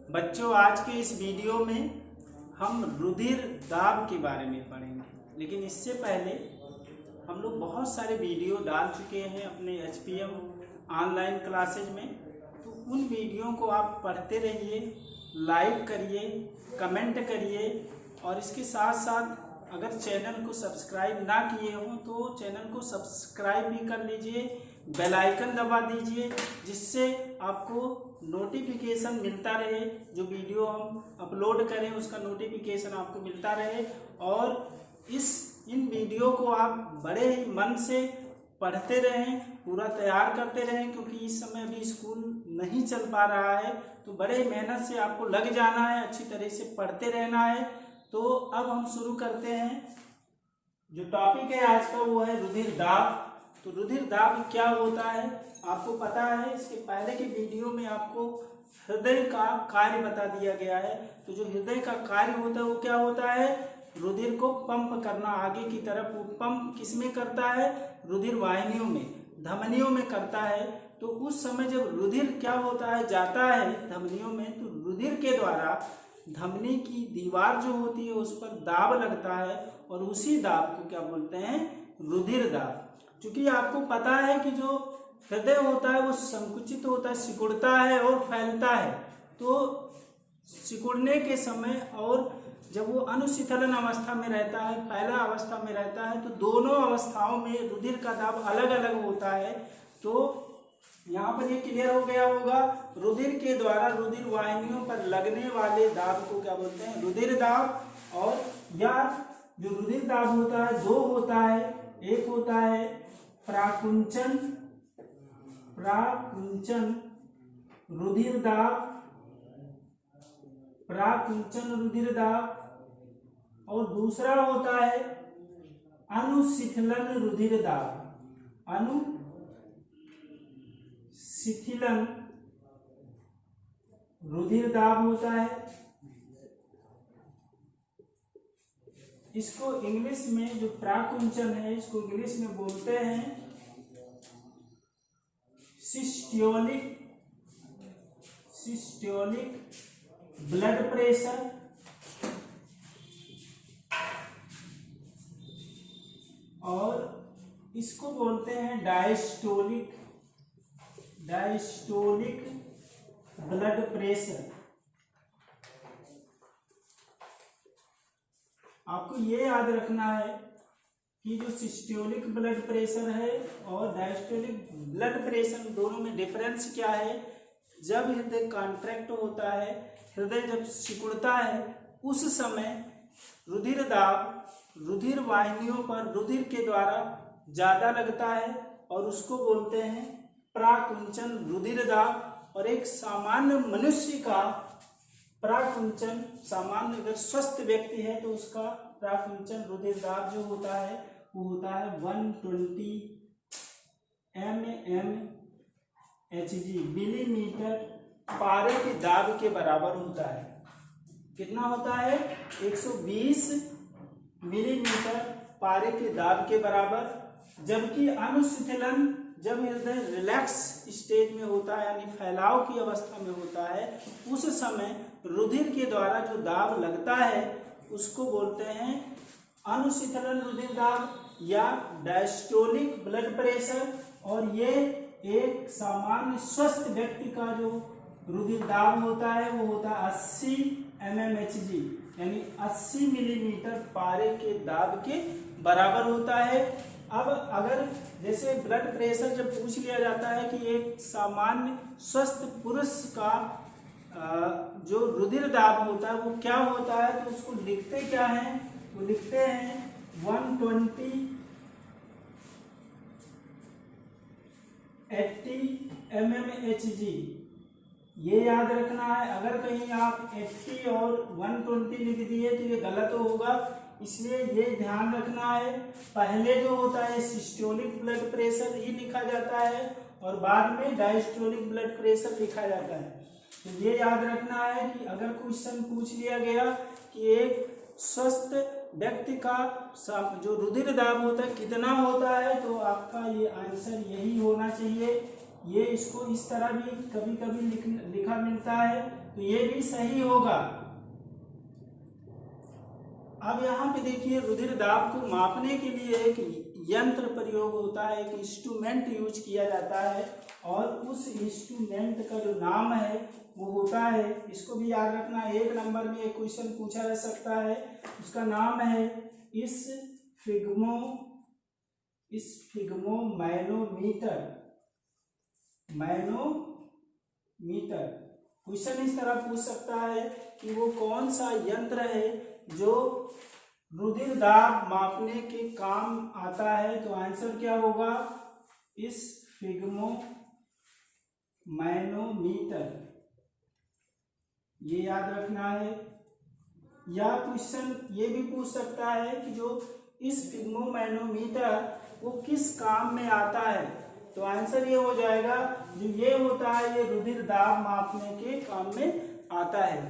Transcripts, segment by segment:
बच्चों, आज के इस वीडियो में हम रुधिर दाब के बारे में पढ़ेंगे, लेकिन इससे पहले हम लोग बहुत सारे वीडियो डाल चुके हैं अपने HPM ऑनलाइन क्लासेज में। तो उन वीडियो को आप पढ़ते रहिए, लाइक करिए, कमेंट करिए और इसके साथ साथ अगर चैनल को सब्सक्राइब ना किए हो तो चैनल को सब्सक्राइब भी कर लीजिए, बेल आइकन दबा दीजिए, जिससे आपको नोटिफिकेशन मिलता रहे। जो वीडियो हम अपलोड करें उसका नोटिफिकेशन आपको मिलता रहे और इन वीडियो को आप बड़े ही मन से पढ़ते रहें, पूरा तैयार करते रहें, क्योंकि इस समय अभी स्कूल नहीं चल पा रहा है। तो बड़े मेहनत से आपको लग जाना है, अच्छी तरह से पढ़ते रहना है। तो अब हम शुरू करते हैं। जो टॉपिक है आज का वो है रुधिर दाब। तो रुधिर दाब क्या होता है आपको पता है। इसके पहले के वीडियो में आपको हृदय का कार्य बता दिया गया है। तो जो हृदय का कार्य होता है वो क्या होता है, रुधिर को पंप करना आगे की तरफ। वो पंप किसमें करता है, रुधिर वाहिनियों में, धमनियों में करता है। तो उस समय जब रुधिर क्या होता है, जाता है धमनियों में, तो रुधिर के द्वारा धमनी की दीवार जो होती है उस पर दाब लगता है और उसी दाब को क्या बोलते हैं, रुधिर दाब। क्योंकि आपको पता है कि जो हृदय होता है वो संकुचित होता है, सिकुड़ता है और फैलता है। तो सिकुड़ने के समय और जब वो अनुशीतलन अवस्था में रहता है, फैला अवस्था में रहता है, तो दोनों अवस्थाओं में रुधिर का दाब अलग अलग होता है। तो यहाँ पर ये क्लियर हो गया होगा। रुधिर के द्वारा रुधिर वाहिनियों पर लगने वाले दाब को क्या बोलते हैं, रुधिर दाब। और या जो रुधिर दाब होता है दो होता है, एक होता है प्राकुंचन रुधिर दाब, प्राकुंचन रुधिर दाब, और दूसरा होता है अनुशीतलन रुधिर दाब। अनुशीतलन रुधिर दाब होता है। इसको इंग्लिश में जो प्राकुंचन है इसको इंग्लिश में बोलते हैं सिस्टोलिक ब्लड प्रेशर, और इसको बोलते हैं डायस्टोलिक ब्लड प्रेशर। आपको ये याद रखना है कि जो सिस्टोलिक ब्लड प्रेशर है और डायस्टोलिक ब्लड प्रेशर दोनों में डिफरेंस क्या है। जब हृदय कॉन्ट्रैक्ट होता है, हृदय जब सिकुड़ता है, उस समय रुधिर दाब रुधिर वाहिनियों पर रुधिर के द्वारा ज्यादा लगता है और उसको बोलते हैं प्राकुंचन रुधिर दाब। और एक सामान्य मनुष्य का प्राकुंचन, सामान्य अगर स्वस्थ व्यक्ति है तो उसका प्राकुंचन रुधिर दाब जो होता है वो होता है 120 mmHg, मिलीमीटर पारे के दाब के बराबर होता है। कितना होता है, 120 मिलीमीटर पारे के दाब के बराबर। जबकि अनुशीतलन जब हृदय रिलैक्स स्टेज में होता है, यानी फैलाव की अवस्था में होता है, उस समय रुधिर के द्वारा जो दाब लगता है उसको बोलते हैं अनुशीतलन रुधिर दाब या डायस्टोलिक ब्लड प्रेशर। और ये एक सामान्य स्वस्थ व्यक्ति का जो रुधिर दाब होता है वो होता है 80 mmHg, यानी 80 मिलीमीटर पारे के दाब के बराबर होता है। अब अगर जैसे ब्लड प्रेशर जब पूछ लिया जाता है कि एक सामान्य स्वस्थ पुरुष का जो रुधिर दाब होता है वो क्या होता है, तो उसको लिखते क्या है, वो लिखते हैं 120/80 mmHg। ये याद रखना है। अगर कहीं आप 80 और 120 लिख दिए तो ये गलत होगा, इसलिए ये ध्यान रखना है। पहले जो होता है सिस्टोलिक ब्लड प्रेशर ही लिखा जाता है और बाद में डायस्टोलिक ब्लड प्रेशर लिखा जाता है। तो ये याद रखना है कि अगर क्वेश्चन पूछ लिया गया कि एक स्वस्थ व्यक्ति का जो रुधिर दाब होता है कितना होता है, तो आपका ये आंसर यही होना चाहिए। ये इसको इस तरह भी कभी कभी लिखा मिलता है तो ये भी सही होगा। अब यहाँ पे देखिए, रुधिर दाब को मापने के लिए एक यंत्र प्रयोग होता है, एक इंस्ट्रूमेंट यूज किया जाता है, और उस इंस्ट्रूमेंट का जो नाम है वो होता है, इसको भी याद रखना, 1 नंबर में एक क्वेश्चन पूछा जा सकता है। उसका नाम है मैनोमीटर। क्वेश्चन इस तरह पूछ सकता है कि वो कौन सा यंत्र है जो रुधिर दाब मापने के काम आता है। तो आंसर क्या होगा, मैनोमीटर, ये याद रखना है। या क्वेश्चन ये भी पूछ सकता है कि जो मैनोमीटर वो किस काम में आता है। तो आंसर ये हो जाएगा, जो ये होता है ये रुधिर दाब मापने के काम में आता है।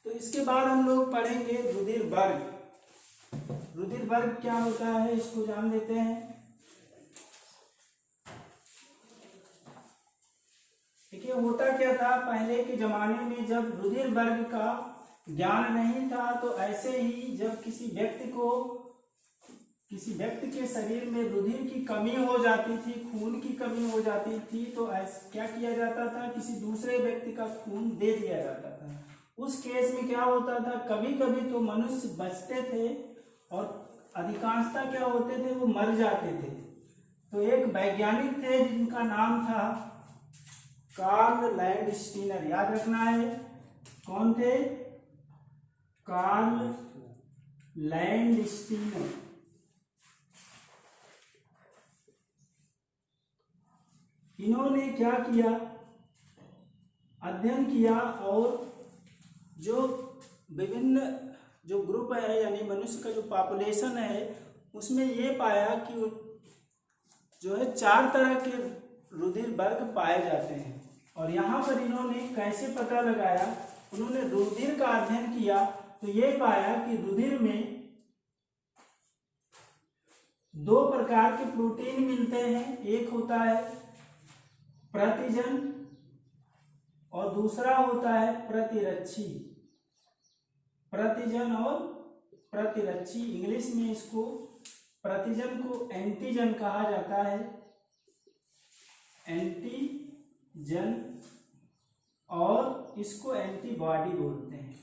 तो इसके बाद हम लोग पढ़ेंगे रुधिर वर्ग। रुधिर वर्ग क्या होता है इसको जान लेते हैं। देखिए, होता क्या था, पहले के जमाने में जब रुधिर वर्ग का ज्ञान नहीं था, तो ऐसे ही जब किसी व्यक्ति के शरीर में रुधिर की कमी हो जाती थी, खून की कमी हो जाती थी, तो क्या किया जाता था, किसी दूसरे व्यक्ति का खून दे दिया जाता था। उस केस में क्या होता था, कभी कभी तो मनुष्य बचते थे और अधिकांशतः क्या होते थे, वो मर जाते थे। तो एक वैज्ञानिक थे जिनका नाम था कार्ल लैंडस्टीनर, याद रखना है। कौन थे, कार्ल लैंडस्टीनर। इन्होंने क्या किया, अध्ययन किया, और जो विभिन्न जो ग्रुप है, यानी मनुष्य का जो पॉपुलेशन है, उसमें ये पाया कि जो है 4 तरह के रुधिर वर्ग पाए जाते हैं। और यहाँ पर इन्होंने कैसे पता लगाया, उन्होंने रुधिर का अध्ययन किया, तो ये पाया कि रुधिर में 2 प्रकार के प्रोटीन मिलते हैं। एक होता है प्रतिजन और दूसरा होता है प्रतिरक्षी। प्रतिजन और प्रतिरक्षी, इंग्लिश में इसको प्रतिजन को एंटीजन कहा जाता है, एंटीजन, और इसको एंटीबॉडी बोलते हैं,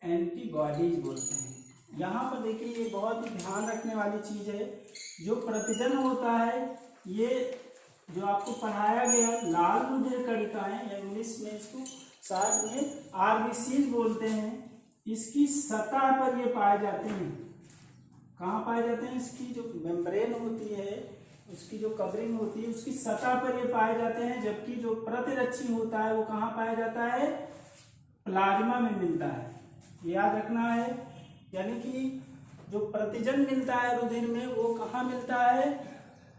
एंटीबॉडीज बोलते हैं। यहाँ पर देखिए, ये बहुत ही ध्यान रखने वाली चीज है। जो प्रतिजन होता है, ये जो आपको पढ़ाया गया लाल रुधिर कणिकाएं, या इंग्लिश में इसको शॉर्ट में आरबीसीज बोलते हैं, इसकी सतह पर ये पाए जाते हैं। कहाँ पाए जाते हैं, इसकी जो मेम्ब्रेन होती है, उसकी जो कवरिंग होती है, उसकी सतह पर ये पाए जाते हैं। जबकि जो प्रतिरक्षी होता है वो कहाँ पाया जाता है, प्लाज्मा में मिलता है, याद रखना है। यानी कि जो प्रतिजन मिलता है रुधिर में, वो कहाँ मिलता है,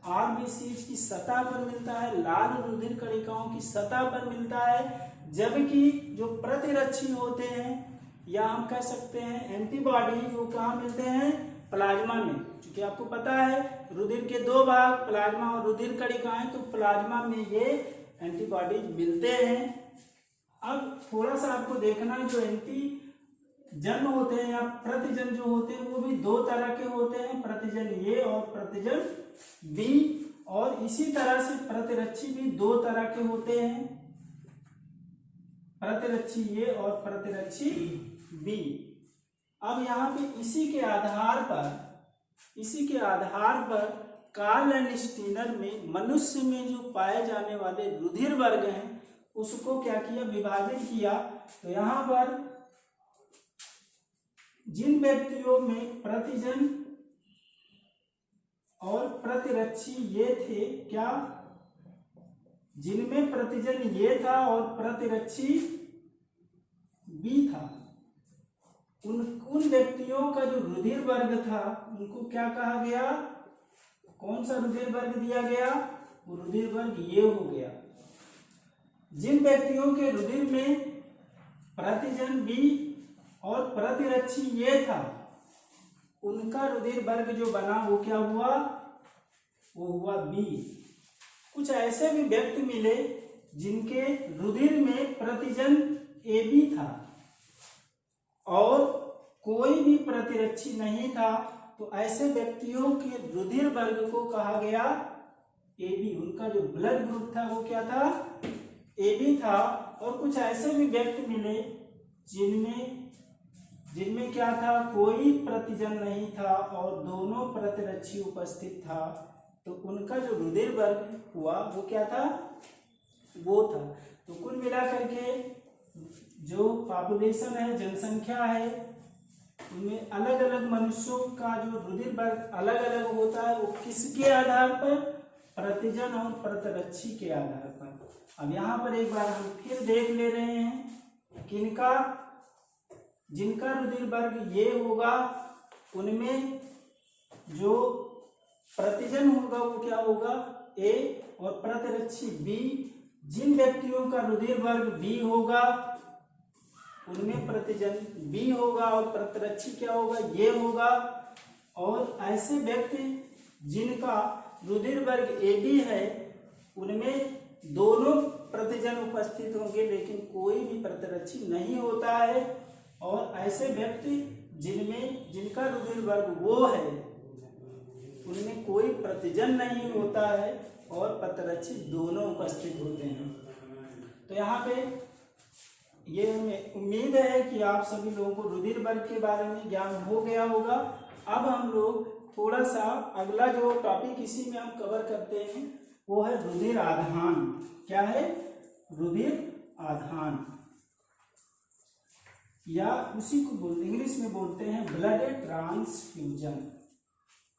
आरबीसीज की सतह पर मिलता है, लाल रुधिर कणिकाओं की सतह पर मिलता है। जबकि जो प्रतिरक्षी होते हैं, या हम कह सकते हैं एंटीबॉडी, वो कहाँ मिलते हैं, प्लाज्मा में। क्योंकि आपको पता है रुधिर के 2 भाग, प्लाज्मा और रुधिर कणिकाएं, तो प्लाज्मा में ये एंटीबॉडी मिलते हैं। अब थोड़ा सा आपको देखना, जो एंटीजन होते हैं या प्रतिजन जो होते हैं, वो भी 2 तरह के होते हैं, प्रतिजन ए और प्रतिजन बी। और इसी तरह से प्रतिरक्षी भी 2 तरह के होते हैं, प्रतिरक्षी ए और प्रतिरक्षी बी। अब यहाँ पे इसी के आधार पर कार्ल लैंडस्टीनर में मनुष्य में जो पाए जाने वाले रुधिर वर्ग हैं, उसको क्या किया, विभाजित किया। तो यहाँ पर जिन व्यक्तियों में प्रतिजन और प्रतिरक्षी ये थे, क्या, जिनमें प्रतिजन ये था और प्रतिरक्षी बी था, उन व्यक्तियों का जो रुधिर वर्ग था, उनको क्या कहा गया, कौन सा रुधिर वर्ग दिया गया, वो रुधिर वर्ग ये हो गया। जिन व्यक्तियों के रुधिर में प्रतिजन बी और प्रतिरक्षी ये था, उनका रुधिर वर्ग जो बना वो क्या हुआ, वो हुआ बी। कुछ ऐसे भी व्यक्ति मिले जिनके रुधिर में प्रतिजन AB था और कोई भी प्रतिरक्षी नहीं था, तो ऐसे व्यक्तियों के रुधिर वर्ग को कहा गया AB। उनका जो ब्लड ग्रुप था वो क्या था? AB था। और कुछ ऐसे भी व्यक्ति मिले जिनमें क्या था? कोई प्रतिजन नहीं था और दोनों प्रतिरक्षी उपस्थित था, तो उनका जो रुधिर वर्ग हुआ वो क्या था? वो था। तो कुल मिलाकर के जो पॉपुलेशन है, जनसंख्या है, उनमें अलग अलग मनुष्यों का जो रुधिर वर्ग अलग अलग होता है, वो किसके आधार पर? प्रतिजन और प्रतिरक्षी के आधार पर। अब यहाँ पर एक बार हम फिर देख ले रहे हैं किनका, जिनका रुधिर वर्ग ये होगा उनमें जो प्रतिजन होगा वो क्या होगा? A और प्रतिरक्षी B। जिन व्यक्तियों का रुधिर वर्ग B होगा उनमें प्रतिजन B होगा और प्रतिरक्षी क्या होगा? ये होगा। और ऐसे व्यक्ति जिनका रुधिर वर्ग AB है उनमें दोनों प्रतिजन उपस्थित होंगे लेकिन कोई भी प्रतिरक्षी नहीं होता है। और ऐसे व्यक्ति जिनका रुधिर वर्ग वो है उनमें कोई प्रतिजन नहीं होता है और प्रतिरक्षी दोनों उपस्थित होते हैं। तो यहाँ पे ये उम्मीद है कि आप सभी लोगों को रुधिर वर्ग के बारे में ज्ञान हो गया होगा। अब हम लोग थोड़ा सा अगला जो टॉपिक इसी में हम कवर करते हैं वो है रुधिर आधान। क्या है? रुधिर आधान, या उसी को इंग्लिश में बोलते हैं ब्लड ट्रांसफ्यूजन।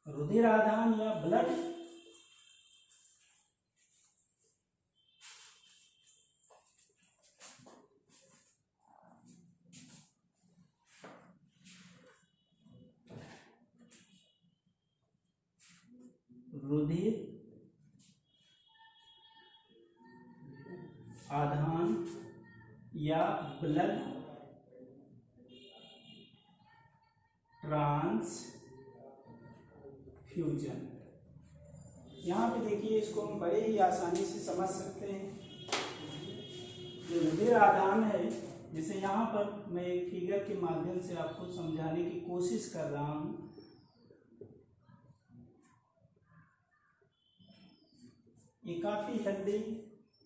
रुधिर आधान या ब्लड रुधिर आधान या ब्लड ट्रांसफ्यूजन। यहाँ पे देखिए, इसको हम बड़े ही आसानी से समझ सकते हैं। जो रुधिर आधान है, जिसे यहाँ पर मैं एक फिगर के माध्यम से आपको समझाने की कोशिश कर रहा हूँ। ये काफी हेल्दी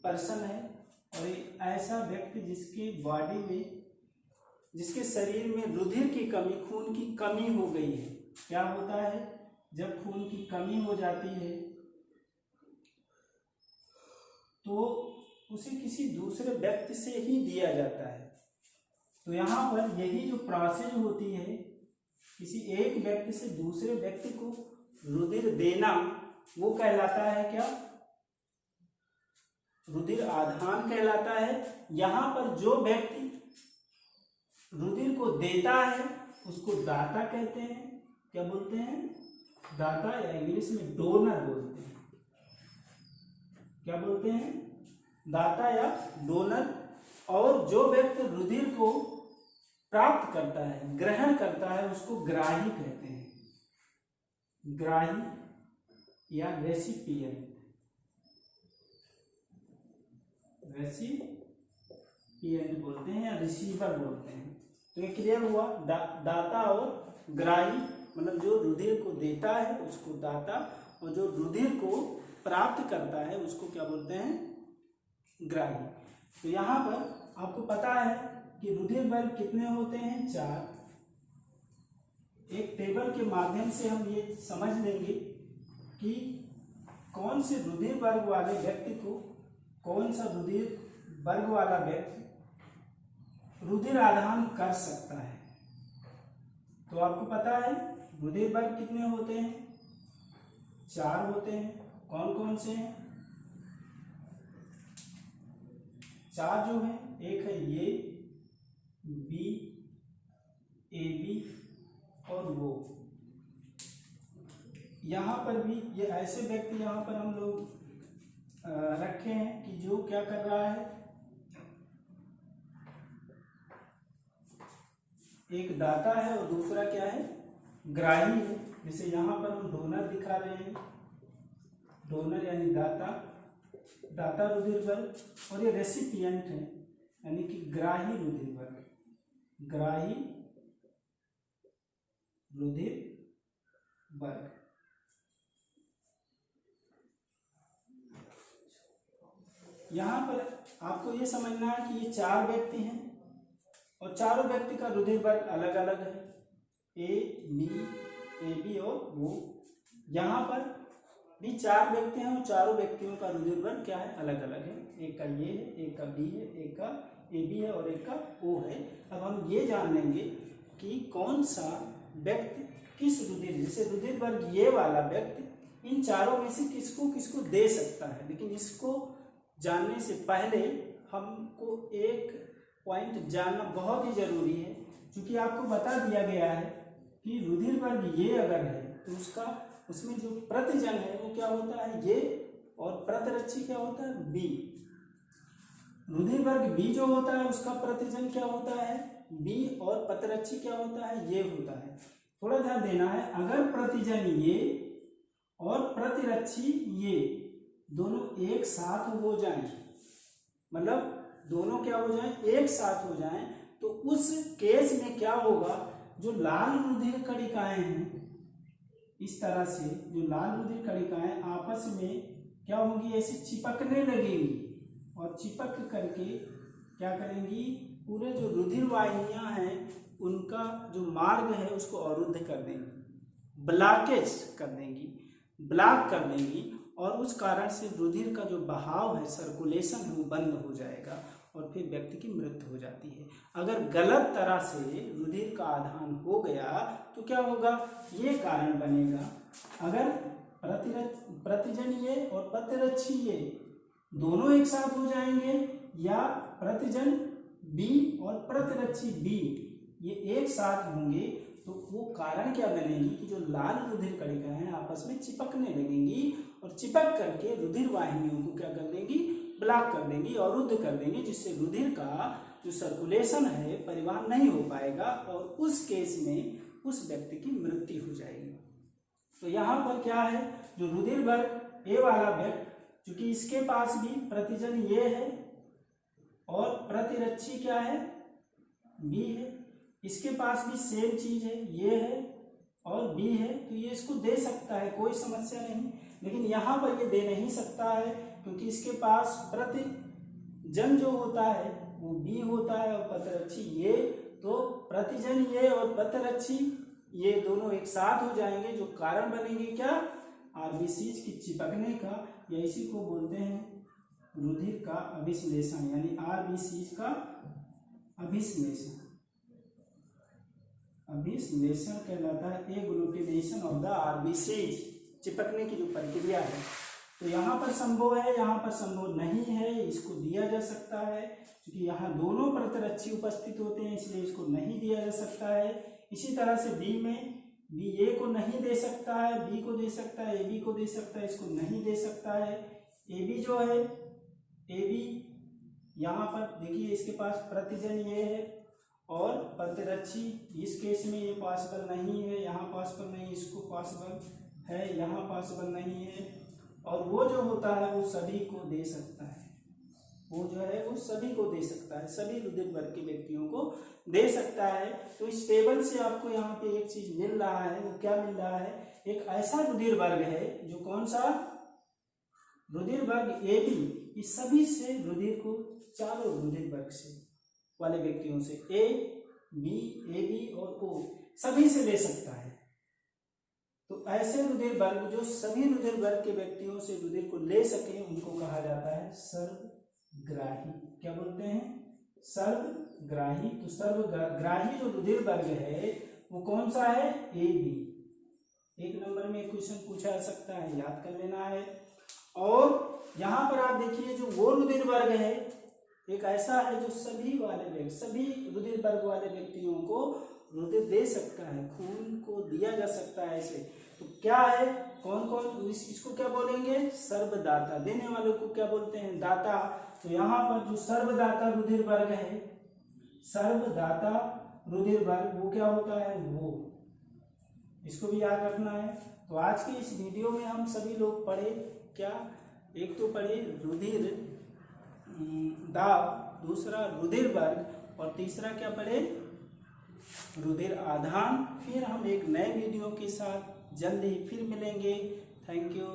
पर्सन है और ये ऐसा व्यक्ति जिसकी बॉडी में, जिसके शरीर में रुधिर की कमी, खून की कमी हो गई है। क्या होता है? जब खून की कमी हो जाती है तो उसे किसी दूसरे व्यक्ति से ही दिया जाता है। तो यहाँ पर यही जो प्रोसेस होती है, किसी एक व्यक्ति से दूसरे व्यक्ति को रुधिर देना, वो कहलाता है क्या? रुधिर आधान कहलाता है। यहाँ पर जो व्यक्ति रुधिर को देता है उसको दाता कहते हैं। क्या बोलते हैं? दाता, या इंग्लिश में डोनर बोलते हैं। क्या बोलते हैं? दाता या डोनर। और जो व्यक्ति रुधिर को प्राप्त करता है, ग्रहण करता है, उसको ग्राही कहते हैं। ग्राही या रेसिपिएंट, रेसिपिएंट बोलते हैं या रिसीवर बोलते हैं। तो ये क्लियर हुआ। दाता और ग्राही, मतलब जो रुधिर को देता है उसको दाता, और जो रुधिर को प्राप्त करता है उसको क्या बोलते हैं? ग्राही। तो यहाँ पर आपको पता है कि रुधिर वर्ग कितने होते हैं? 4। एक टेबल के माध्यम से हम ये समझ लेंगे कि कौन से रुधिर वर्ग वाले व्यक्ति को, कौन सा रुधिर वर्ग वाला व्यक्ति रुधिर आधान कर सकता है। तो आपको पता है रुधिर वर्ग कितने होते हैं? 4 होते हैं। कौन कौन से हैं? 4 जो हैं, एक है ये, बी, ए बी और वो। यहाँ पर भी ये ऐसे व्यक्ति यहाँ पर हम लोग रखे हैं कि जो क्या कर रहा है, एक दाता है और दूसरा क्या है? ग्राही है। जैसे यहाँ पर हम डोनर दिखा रहे हैं, डोनर यानी दाता, दाता रुधिर वर्ग, और ये रेसिपिएंट है यानी कि ग्राही रुधिर वर्ग, ग्राही रुधिर वर्ग। यहां पर आपको ये समझना है कि ये 4 व्यक्ति हैं और चारों व्यक्ति का रुधिर वर्ग अलग अलग है, ए बी और वो। यहाँ पर भी 4 व्यक्ति हैं और चारों व्यक्तियों का रुधिर वर्ग क्या है, अलग अलग है। एक का ये है, एक का बी है, एक का ए बी है और एक का ओ है। अब हम ये जान लेंगे कि कौन सा व्यक्ति किस रुधिर, जैसे रुधिर वर्ग ये वाला व्यक्ति इन चारों में से किसको किसको दे सकता है। लेकिन इसको जानने से पहले हमको एक पॉइंट जानना बहुत ही जरूरी है, क्योंकि आपको बता दिया गया है कि रुधिर वर्ग ये अगर है तो उसमें जो प्रतिजन है वो क्या होता है, ये, और प्रतिरक्षी क्या होता है, बी। रुधिर वर्ग बी जो होता है उसका प्रतिजन क्या होता है, बी, और प्रतिरक्षी क्या होता है, ये होता है। थोड़ा ध्यान देना है, अगर प्रतिजन ये और प्रतिरक्षी ये दोनों एक साथ हो जाएं, मतलब दोनों क्या हो जाएं, एक साथ हो जाएं, तो उस केस में क्या होगा, जो लाल रुधिर कणिकाएं हैं, इस तरह से जो लाल रुधिर कणिकाएं आपस में क्या होंगी, ऐसे चिपकने लगेंगी और चिपक करके क्या करेंगी, पूरे जो रुधिर वाहिनियां हैं उनका जो मार्ग है उसको अवरुद्ध कर देंगी, ब्लॉकेज कर देंगी, ब्लॉक कर देंगी, और उस कारण से रुधिर का जो बहाव है, सर्कुलेशन है, वो बंद हो जाएगा और फिर व्यक्ति की मृत्यु हो जाती है। अगर गलत तरह से रुधिर का आधान हो गया तो क्या होगा, ये कारण बनेगा। अगर प्रतिजन ये और प्रतिरक्षी ये दोनों एक साथ हो जाएंगे, या प्रतिजन बी और प्रतिरक्षी बी ये एक साथ होंगे, तो वो कारण क्या बनेगी कि जो लाल रुधिर कणिकाएं हैं आपस में चिपकने लगेंगी और चिपक करके रुधिर वाहिनियों को क्या कर देंगी, ब्लॉक कर देंगी, अवरुद्ध कर देंगी, जिससे रुधिर का जो सर्कुलेशन है परिवहन नहीं हो पाएगा और उस केस में उस व्यक्ति की मृत्यु हो जाएगी। तो यहाँ पर क्या है, जो रुधिर वर्ग ए वाला व्यक्ति, क्योंकि इसके पास भी प्रतिजन ये है और प्रतिरक्षी क्या है, बी है, इसके पास भी सेम चीज है, ये है और बी है, तो ये इसको दे सकता है, कोई समस्या नहीं। लेकिन यहाँ पर ये दे नहीं सकता है क्योंकि इसके पास प्रतिजन जो होता है वो बी होता है और प्रतिरक्षी ये, तो प्रतिजन ये और प्रतिरक्षी ये दोनों एक साथ हो जाएंगे, जो कारण बनेंगे क्या, आरबीसीज की चिपकने का, या इसी को बोलते हैं रुधिर का अभिश्लेषण, यानी आरबीसीज का अभिश्लेषण। अभिश्लेषण कहलाता है एग्लूटिनेशन ऑफ द आरबीसीज, चिपकने की जो प्रक्रिया है। तो यहाँ पर संभव है, यहाँ पर संभव नहीं है, इसको दिया जा सकता है क्योंकि यहाँ दोनों प्रतिरक्षी उपस्थित होते हैं, इसलिए इसको नहीं दिया जा सकता है। इसी तरह से बी में बी ए को नहीं दे सकता है, बी को दे सकता है, ए बी को दे सकता है, इसको नहीं दे सकता है। ए बी जो है, ए बी यहाँ पर देखिए इसके पास प्रतिजन ये है और प्रतिरक्षी, इस केस में ये पॉसिबल नहीं है, यहाँ पॉसिबल नहीं, इसको पॉसिबल है, यहाँ पॉसिबल नहीं है। और वो जो होता है वो सभी को दे सकता है, वो जो है वो सभी को दे सकता है, सभी रुधिर वर्ग के व्यक्तियों को दे सकता है। तो इस टेबल से आपको यहाँ पे एक चीज मिल रहा है, वो क्या मिल रहा है, एक ऐसा रुधिर वर्ग है जो कौन सा, रुधिर वर्ग ए बी, इस सभी से रुधिर को, चारों रुधिर वर्ग से वाले व्यक्तियों से, ए बी और ओ, सभी से ले सकता है। तो ऐसे रुधिर वर्ग जो सभी रुधिर वर्ग के व्यक्तियों से रुधिर को ले सके उनको कहा जाता है सर्वग्राही। क्या बोलते हैं, सर्वग्राही। तो सर्वग्राही जो रुधिर वर्ग है वो कौन सा है, ए बी। एक नंबर में क्वेश्चन पूछा जा सकता है, याद कर लेना है। और यहाँ पर आप देखिए जो वो रुधिर वर्ग है एक ऐसा है जो सभी रुधिर वर्ग वाले व्यक्तियों को रुधिर दे सकता है, खून को दिया जा सकता है ऐसे। तो क्या है, कौन कौन, इसको क्या बोलेंगे, सर्वदाता। देने वालों को क्या बोलते हैं, दाता। तो यहाँ पर जो सर्वदाता रुधिर वर्ग है, सर्वदाता रुधिर वर्ग वो क्या होता है, वो, इसको भी याद रखना है। तो आज के इस वीडियो में हम सभी लोग पढ़े क्या, एक तो पढ़े रुधिर दाब, दूसरा रुधिर वर्ग और तीसरा क्या पढ़े, रुधिर आधान। फिर हम एक नए वीडियो के साथ जल्द ही फिर मिलेंगे। Thank you.